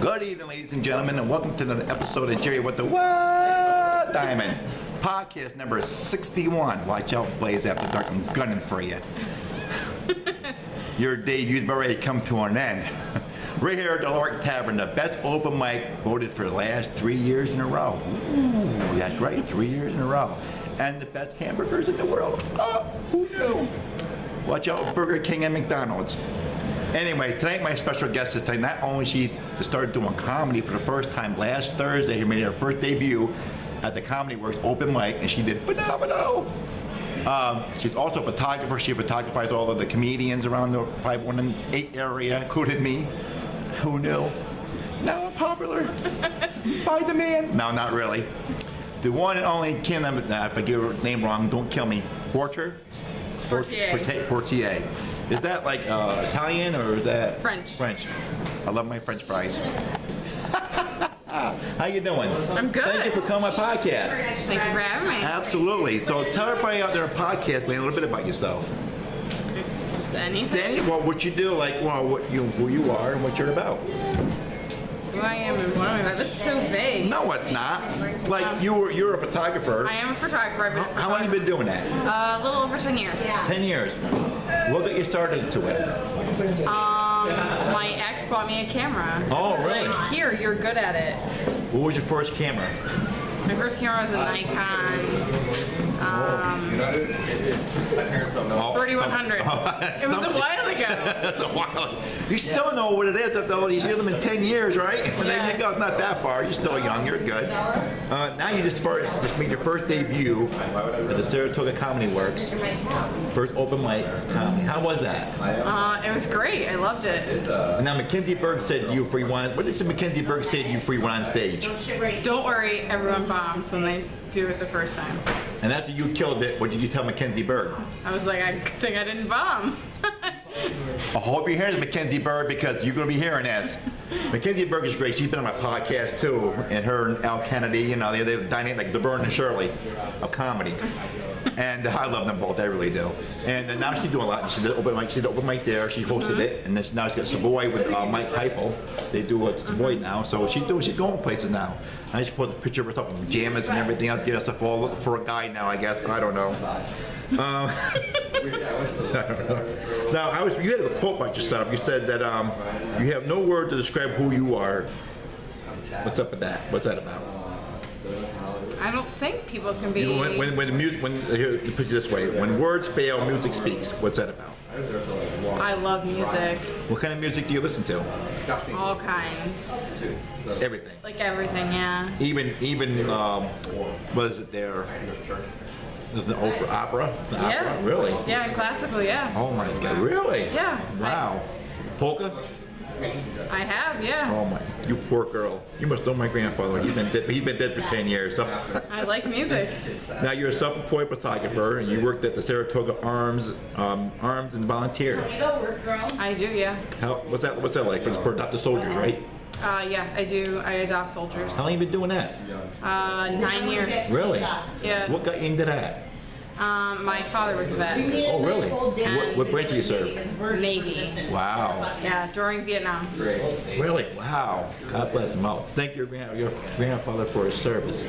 Good evening, ladies and gentlemen, and welcome to another episode of Jerry with the What Dymond. Podcast number 61. Watch out, Pleas, after dark. I'm gunning for you. Your debuts already come to an end. Right here at the Lark Tavern, the best open mic voted for the last 3 years in a row. Ooh, that's right, 3 years in a row. And the best hamburgers in the world. Oh, who knew? Watch out, Burger King and McDonald's. Anyway, tonight my special guest is tonight. Not only she started doing comedy for the first time last Thursday, she made her first debut at the Comedy Works open mic, and she did phenomenal. She's also a photographer. She photographized all of the comedians around the 518 area, including me. Who knew? Now I'm popular. By the man. No, not really. The one and only Kim, if I get her name wrong, don't kill me. Fortier? Fortier. Is that like Italian or is that French? French. I love my French fries. How you doing? I'm good. Thank you for coming on my podcast. Thank you for having me. Absolutely. So tell everybody out there on podcast, man, a little bit about yourself. Just anything. Danny, well, what you do, like, well, who you are and what you're about. Who I am and what I'm about. That's so vague. No, it's not. Like you're a photographer. I am a photographer. How long have you been doing that? A little over 10 years. 10 years. What got you started into it? My ex bought me a camera. Oh, He was really? like, here, you're good at it. What was your first camera? My first camera was a Nikon 3100. It was a while ago. That's a while. You still know what it is, though. You see them in 10 years, right? And then you go, it's not that far. You're still young. You're good. Now you just made your first debut at the Saratoga Comedy Works. First open mic comedy. How was that? It was great. I loved it. Now Mackenzie Berg said to you before you went. What did Mackenzie Berg say to you before you went on stage? Don't worry, everyone bombs when they do it the first time. And after you killed it, what did you tell Mackenzie Berg? I was like, I think I didn't bomb. I hope you're hearing this, Mackenzie Berg, because you're going to be hearing this. Mackenzie Berg is great. She's been on my podcast too, and her and Al Kennedy, you know, they're dynamic like Laverne and Shirley of comedy. And I love them both, I really do. And now she's doing a lot. She did open mic. She did open mic there. She hosted it, and now she's got Savoy with Mike Heipel. They do Savoy now, so she's going places now. I just put a picture of herself with pajamas and everything else. Get herself all looking for a guy now, I guess. I don't know. Now, you had a quote about yourself. You said that you have no word to describe who you are. What's up with that? What's that about? I don't think people can be. Here, put it this way: when words fail, music speaks. What's that about? I love music. What kind of music do you listen to? All kinds. Everything. Like everything, yeah. Even what is it there? Is the opera? The Yeah. opera? Really? Yeah, classical, yeah. Oh my God! Really? Yeah. Wow. Polka? I have, yeah. Oh my! You poor girl. You must know my grandfather. He's been dead for 10 years. So. I like music. Now you're a self-employed photographer, and you worked at the Saratoga Arms and Volunteer. I do, yeah. What's that like for adopted soldiers, right? Yeah, I do. I adopt soldiers. How long have you been doing that? 9 years. Really? Yeah. What got you into that? My father was a vet. Oh, really? What branch did you serve? Navy. Wow. Yeah, during Vietnam. Really? Wow. God bless him. Well, thank your grandfather for his service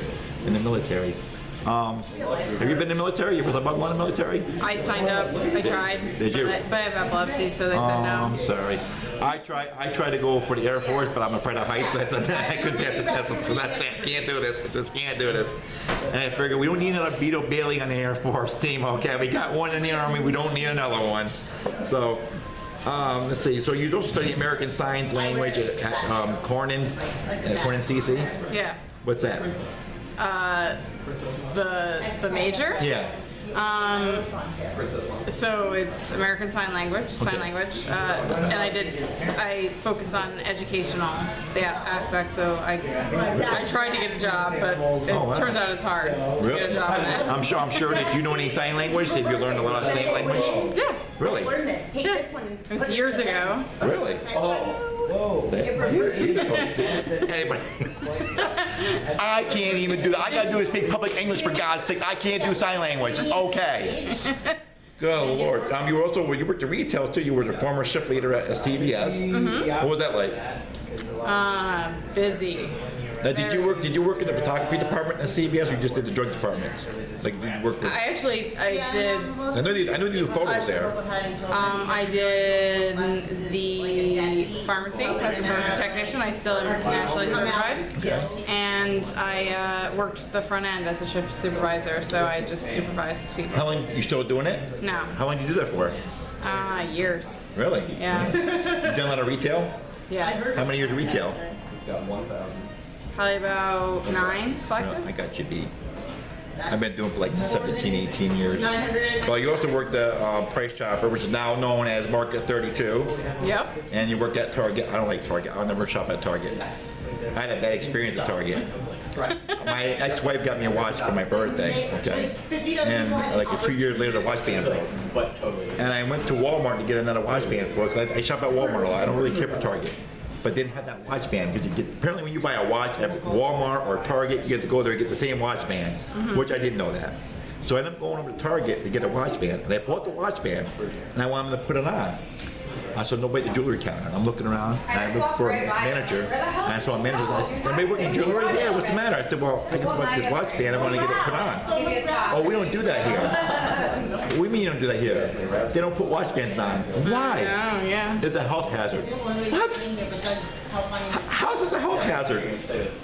in the military. Have you been in the military? You ever thought about going to the military? I signed up. I tried. Did you? But I have epilepsy, so they said no. I'm sorry. I tried to go for the Air Force, but I'm afraid of heights. I said, I couldn't pass the test, so that's it. I can't do this. I just can't do this. And I figured we don't need another Beto Bailey on the Air Force team, okay? We got one in the Army. We don't need another one. So, let's see. So you also study American Sign Language at Cornyn CC? Yeah. What's that? The major? Yeah. So it's American Sign Language, and I focused on educational aspects. So I tried to get a job, but it turns out it's hard to get a job in it. I'm sure. Did you know any sign language? Did you learn a lot of sign language? Yeah. Really? Yeah. It was years ago. Really? Anyway, I can't even do that. I gotta do is speak public English for God's sake. I can't do sign language. It's okay. Good Lord. You were also, you worked in retail too. You were the former shift leader at CVS. Mm-hmm. What was that like? Busy. Now, did you work in the photography department at CVS, or you just did the drug department? Like, did you work with? I did. I know you do photos there. I did the pharmacy. That's a pharmacy technician. I still am nationally certified. Okay. And I worked the front end as a shift supervisor, so I just supervised people. How long you still doing it? No. How long did you do that for? Years. Really? Yeah. You done a lot of retail? Yeah. How many years of retail? Probably about 9 collective. I got you beat. I've been doing it for like 17, 18 years. Well, you also worked at Price Chopper, which is now known as Market 32. Yep. And you worked at Target. I don't like Target. I'll never shop at Target. I had a bad experience at Target. My ex-wife got me a watch for my birthday, okay? And like 2 years later, the watch band broke. And I went to Walmart to get another watch band for it, because I shop at Walmart a lot. I don't really care for Target. But didn't have that watch band, because apparently when you buy a watch at Walmart or Target, you have to go there and get the same watch band, which I didn't know that. So I ended up going over to Target to get a watch band, and I bought the watch band, and I wanted to put it on. I saw nobody at the jewelry counter. I'm looking around, and I looked for a manager, and I saw a manager. I said, "Anybody working in jewelry? Yeah, what's the matter?" I said, "Well, I just want this watch band. I want to get it put on." "Oh, we don't do that here." "What do you mean you don't do that here?" "They don't put watch bands on." "Why?" Oh, yeah. "It's a health hazard." "What? How is this a health hazard?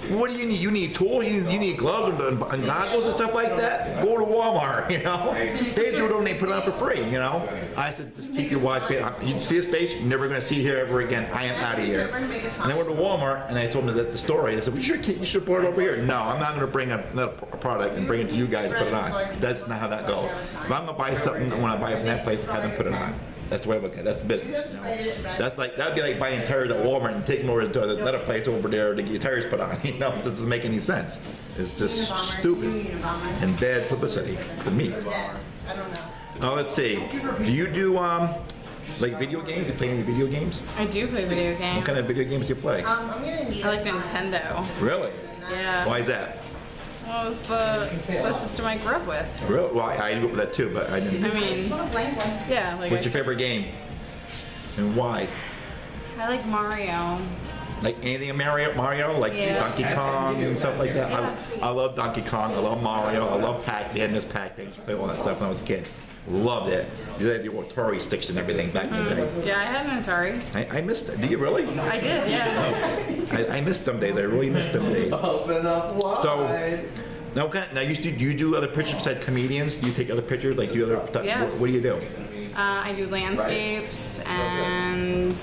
What do you need? You need tools? You need gloves and goggles and stuff like that? Go to Walmart, you know? They do it and they put it on for free, you know? I said, just keep your watch band. You see this face? You're never going to see it here ever again. I am out of here. And I went to Walmart and I told them the story. I said, you should put it over here. No, I'm not going to bring another product and bring it to you guys to put it on. That's not how that goes. If I'm going to buy something, I want to buy it from that place and have them put it on. That's the way I look at it. That's the business. You know? That'd be like buying tires at Walmart and taking them over to another place over there to get your tires put on. You know, it doesn't make any sense. It's just stupid and bad publicity for me. Now let's see. Do you do like video games? Do you play any video games? I do play video games. What kind of video games do you play? I like Nintendo. Really? Yeah. Why is that? Well, it was the system I grew up with. Really? Well, I grew up with that too, but I didn't. I mean, yeah. Like What's your favorite game? And why? I like Mario. Like anything in Mario, like Donkey Kong and stuff like that. Yeah. I love Donkey Kong. I love Mario. I love Pac-Man. This Pac-Man. I played all that stuff when I was a kid. Loved it. You had the Atari sticks and everything back in the day. Yeah, I had an Atari. I missed it. Do you really? I did, yeah. I missed them days. I really missed them days. So now do you do other pictures besides comedians? Do you take other pictures? Like do you other? Yeah. What do you do? I do landscapes and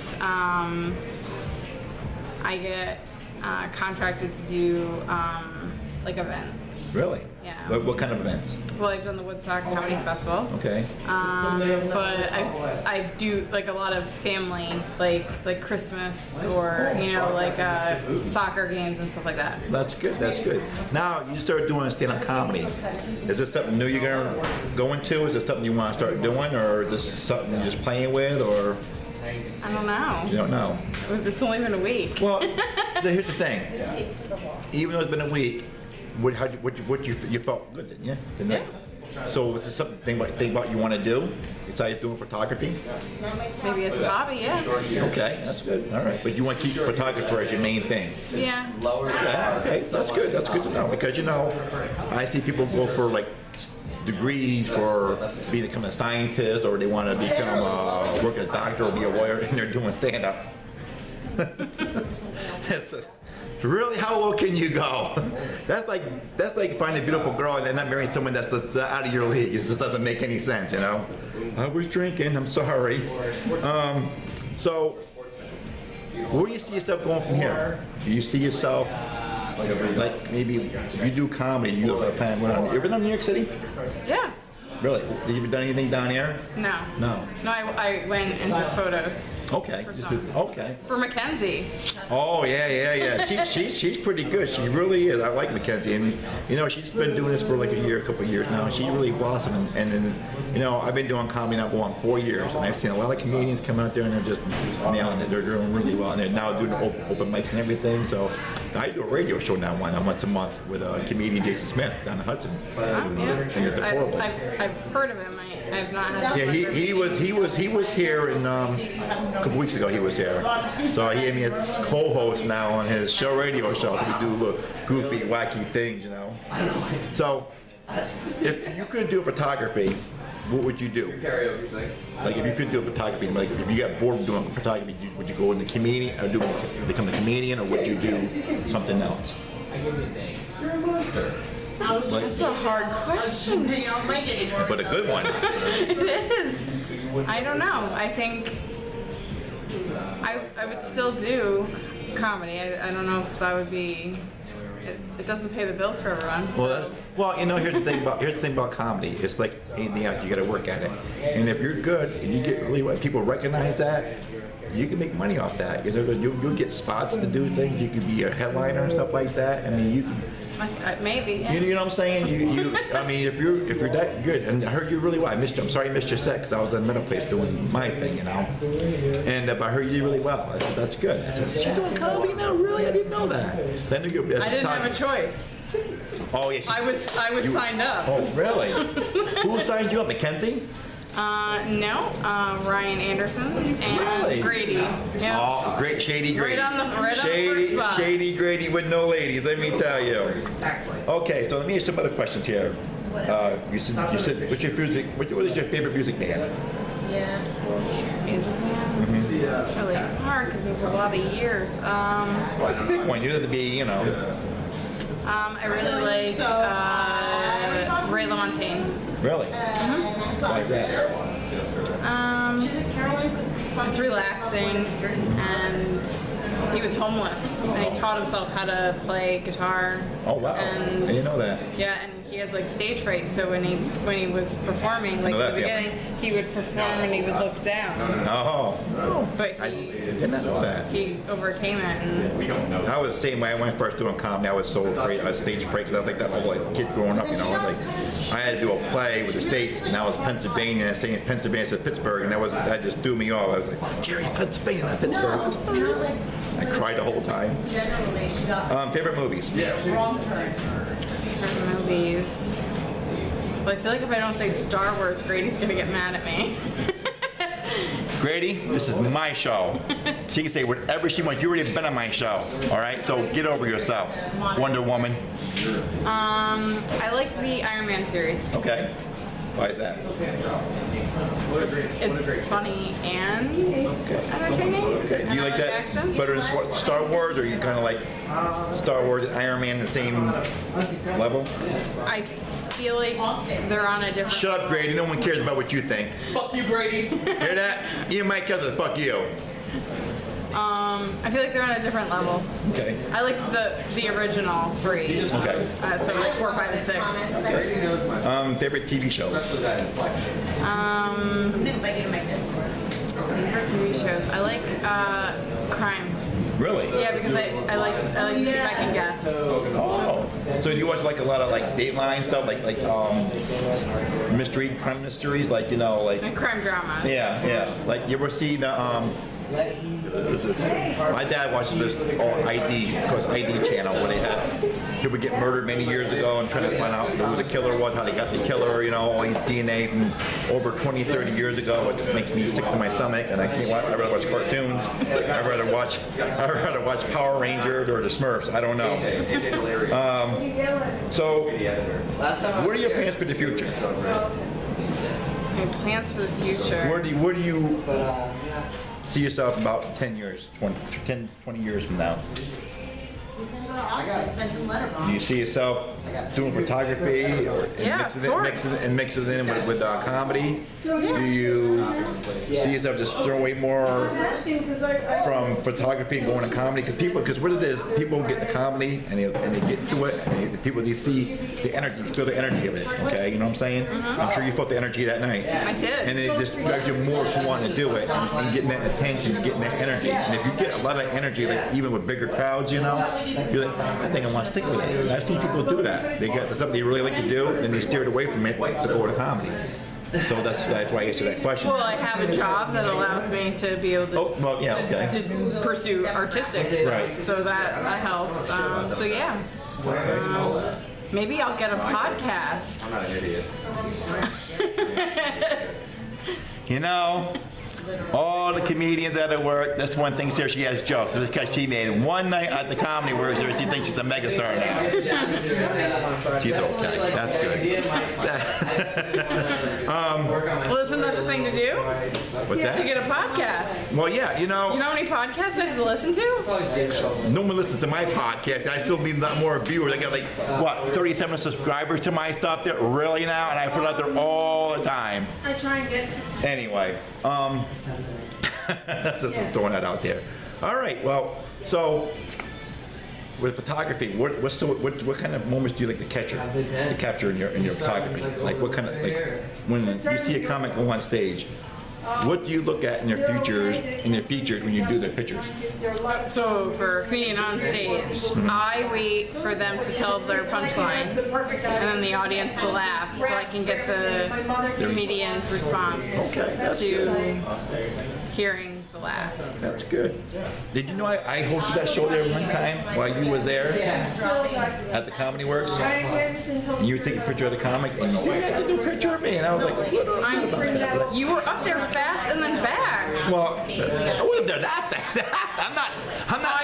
I get contracted to do like events. Really? Yeah. What kind of events? Well, I've done the Woodstock Comedy Festival. Okay. But I do like a lot of family, like Christmas or like soccer games and stuff like that. That's good. That's good. Now you started doing stand-up comedy. Is this something new you're gonna go into? Is this something you want to start doing, or is this something you're just playing with, or? I don't know. You don't know. It's only been a week. Well, here's the thing. Even though it's been a week, you felt good, didn't you? Didn't it? So is this something about you want to do besides doing photography? Maybe as a hobby, yeah. Okay, that's good. All right, but you want to keep photographer as your main thing? Yeah. Okay, that's good. That's good to know, because I see people go for like degrees for become a scientist, or they want to become work as a doctor or be a lawyer, and they're doing stand-up. Really, how low can you go? That's like finding a beautiful girl and then not marrying someone that's out of your league. It just doesn't make any sense, you know. I was drinking. I'm sorry. So, where do you see yourself going from here? Do you see yourself like maybe if you do comedy, you have a plan? You ever done New York City? Yeah. Really? Have you ever done anything down here? No. No. No, I went and took photos. Okay. Okay. For Mackenzie. Oh yeah. She's pretty good. She really is. I like Mackenzie, and she's been doing this for like a couple of years now. She really blossomed, and then I've been doing comedy now going 4 years, and I've seen a lot of comedians come out there and they're just nailing it. They're doing really well, and they're now doing open mics and everything. So I do a radio show now once a month with comedian Jason Smith down in Hudson. Yeah. And it's horrible. I've heard of him. I've not had. Yeah, he was here in a couple weeks ago. He was here, so he gave me a co-host now on his radio show. We do little goofy, wacky things, you know. So, if you could do photography, what would you do? Like if you could do photography, like if you got bored of doing photography, would you go into comedian or become a comedian, or would you do something else? That's a hard question. But a good one. It is. I don't know. I think I would still do comedy. I don't know if that would be. It doesn't pay the bills for everyone. So. Well, you know, here's the thing about comedy. It's like anything else. You got to work at it. And if you're good and you get really, people recognize that, you can make money off that. You'll get spots to do things. You could be a headliner and stuff like that. I mean, you can. Maybe. Yeah. You know what I'm saying? I mean, if you're that good, and I heard you really well. I'm sorry I missed your set because I was in another place doing my thing, you know. And I heard you did really well. I said, that's good. I said, she's doing comedy now? Really? I didn't know that. Then I didn't have a choice. Oh yes. I was signed up. Oh really? Who signed you up? Mackenzie? No, Ryan Anderson and Really? Grady. Yeah. Oh, great Shady Grady. Right on the Shady, first spot. Shady Grady with no ladies, let me tell you. Okay, so let me ask some other questions here. You said, what is your favorite music band? Music band? Mm-hmm. It's really hard because there's a lot of years. Well, I can pick one. You have to be, you know. I really like Ray LaMontagne. Really? Mm-hmm. Why is that? It's relaxing, and he was homeless, and he taught himself how to play guitar. Oh wow! And I didn't know that. Yeah, and he has like stage fright, so when he was performing, like at the beginning, he would perform and he would look down. Oh. But I did not know that. he overcame it, and I was the same way when I first doing comedy. I was so afraid. I was stage fright because I was like that my whole kid growing up. You know, like I had to do a play with the States, and I was Pennsylvania, and I stayed in Pennsylvania, said Pittsburgh, and that just threw me off. I was like, Jerry's Pennsylvania, not Pittsburgh. I cried the whole time. Favorite movies? favorite movies. Well, I feel like if I don't say Star Wars, Grady's gonna get mad at me. Grady, this is my show. She can say whatever she wants. You already been on my show, all right? So get over yourself. Wonder Woman. I like the Iron Man series. Okay. Why is that? It's funny and entertaining. Okay. Do you like that action. better than Star Wars, or you kind of like Star Wars and Iron Man the same level? I feel like they're on a different. Shut up, Grady. No one cares about what you think. Fuck you, Grady. Hear that? Even my cousin, fuck you. I feel like they're on a different level. Okay. I liked the original 3. Okay. So like 4, 5, and 6. Favorite TV shows? Favorite TV shows. I like crime. Really? Yeah, because I like to see if I can guess. Oh. So do you watch like a lot of like Dateline stuff, like crime mysteries, like And crime dramas. Yeah. Like you ever seen the my dad watches this ID channel where they had people get murdered many years ago and trying to find out who the killer was, how they got the killer, all his DNA from over 20, 30 years ago. It makes me sick to my stomach, and I can't watch. I'd rather watch cartoons. I'd rather watch Power Rangers or the Smurfs. I don't know. So, what are your plans for the future? My plans for the future. Where do you see yourself about 10 years, 20 years from now? Do you see yourself doing photography or mix it in with comedy? Do you see yourself just throwing away more from photography and going to comedy? Because what it is, people get the comedy and they get to it, and they see the energy, feel the energy of it. Okay, you know what I'm saying? Mm-hmm. I'm sure you felt the energy that night. I did. And it just drives you more to want to do it and getting that attention, getting that energy. And if you get a lot of energy, like even with bigger crowds, you're like, I think I want to stick with it. And I've seen people do that. They get something they really like to do, and they steer it away from it to go to comedy. So that's why I answered that question. Well, I have a job that allows me to be able to, Oh, well, yeah, okay. to pursue artistic stuff, Right. so that helps. So yeah, maybe I'll get a podcast. I'm not an idiot. You know, all the comedians that at work, that's one thing here, she has jokes. Because she made one night at the Comedy Works, she thinks she's a megastar now. She's okay. That's good. Well, isn't that the thing to do? What's To that? get a podcast. Well, yeah, You know how many podcasts I have to listen to? no one listens to my podcast. I still need a lot more viewers. I got like, what, 37 subscribers to my stuff there? Really now? And I put it out there all the time. I try and get 6 Anyway, that's just throwing that out there. All right, well, so with photography, what kind of moments do you like to capture in your photography? Like what kind of, like when you see a comic go on stage, what do you look at in their features when you do their pictures? So for a comedian on stage, I wait for them to tell their punchline, and then the audience to laugh, so I can get the comedian's response to hearing the laugh. That's good. Did you know I hosted that show there one time while you was there at the Comedy Works? And you would take a picture of the comic and you had to do a picture of me, and I was like, what about that? You were up there fast and then back. Well, I wasn't there that fast. I'm not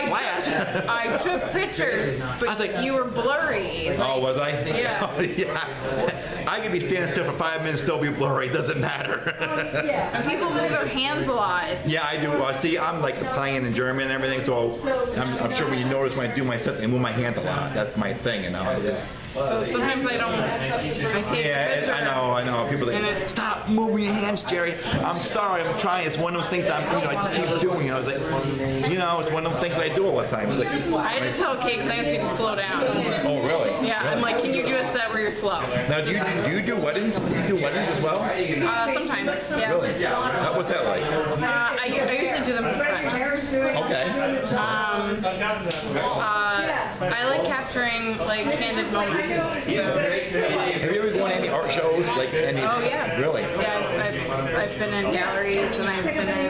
flash. I took pictures, but I was like, you were blurry. Oh, was I? Yeah. Yeah. I could be standing still for 5 minutes, still be blurry. It doesn't matter. And people move their hands a lot. Yeah, I do. See, I'm like Italian and German and everything, so I'm sure when you notice when I do my set, I move my hands a lot. That's my thing, you know. So sometimes I don't. I take a picture. I know. People are like, stop moving your hands, Jerry. I'm sorry, I'm trying. It's one of the things I just keep doing. It's like, it's one of the things I do all the time. It's like, I had to tell Kate Clancy to slow down. oh, really? Yeah, I'm like, can you do a set where you're slow? Now, do you do weddings? Do you do weddings as well? Sometimes, yeah. Really? What's that like? I usually do them for friends. Okay. I like capturing like candid moments. So. Have you ever gone to any art shows? Like any? Oh yeah. Really? Yeah, I've been in galleries and I've been in.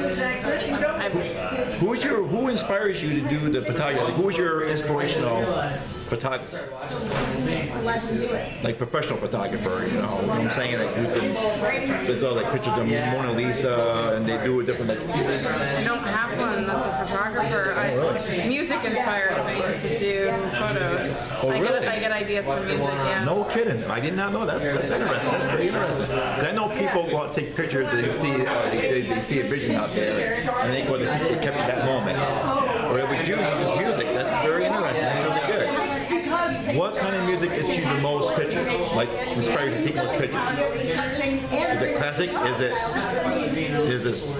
Who inspires you to do the photography? Like, who is your inspirational photographer? Like professional photographer, you know what I'm saying? Like they do like pictures of Mona Lisa and they do a different like. I don't have one that's a photographer. Music inspires me to do photos. Oh, really? I get ideas from music, yeah. No kidding. I did not know that. That's interesting. That's very interesting. 'Cause I know people go out and take pictures and they see a vision out there and they go to capture that moment. Or with you, music. That's very interesting. That's really good. What kind of music gets you the most pictures? Like inspired to take most pictures? Is it classic? Is it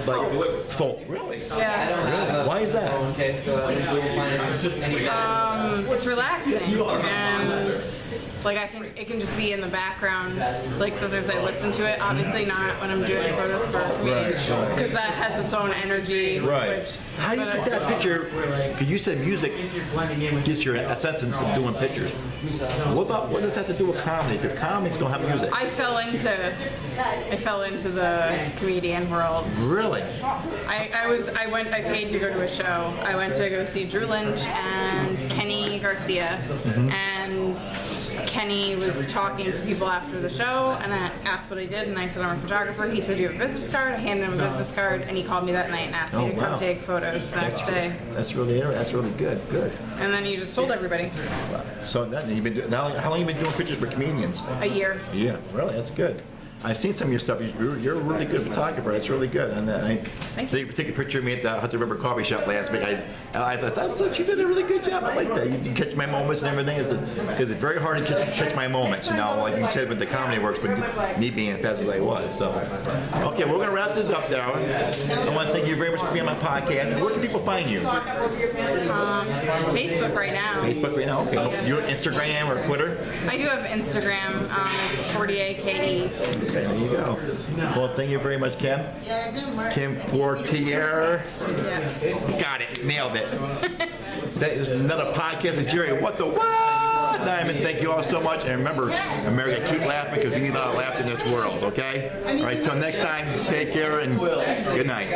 like folk? Really? Yeah. Really? Why is that? It's relaxing and like it can just be in the background. Like sometimes I listen to it. Obviously not when I'm doing photos for a comedian because that has its own energy. Right. How do you get that picture? Because you said music gets your essence of doing pictures. What does that have to do with comedy? Because comics don't have music. I fell into the comedian world. Really? I paid to go to a show. I went to go see Drew Lynch and Kenny Garcia, and Kenny was talking to people after the show, and I asked what I did, and I said I'm a photographer. He said, "Do you have a business card?" I handed him a business card, and he called me that night and asked me to come take photos the next day. That's really good. Good. And then he just told everybody. So how long have you been doing pictures for comedians? A year. Yeah, really, that's good. I've seen some of your stuff. You're a really good photographer. It's really good. And I take a picture of me at the Hudson River Coffee Shop last week. I thought she did a really good job. I like that. You catch my moments and everything. Because it's very hard to catch my moments. You know, like you said with the Comedy Works, but me being as fast as I was. So, okay, we're going to wrap this up now. I want to thank you very much for being on my podcast. Where can people find you? Facebook right now. Facebook right now. Okay. You're on Instagram or Twitter? I do have Instagram. It's Fortier KE. Okay, there you go. Well, thank you very much, Kim. Kim Fortier. Got it. Nailed it. That is another podcast with Jerry. What the what? Dymond, thank you all so much. And remember, America, keep laughing because we need a lot of laughter in this world, okay? All right, till next time, take care and good night.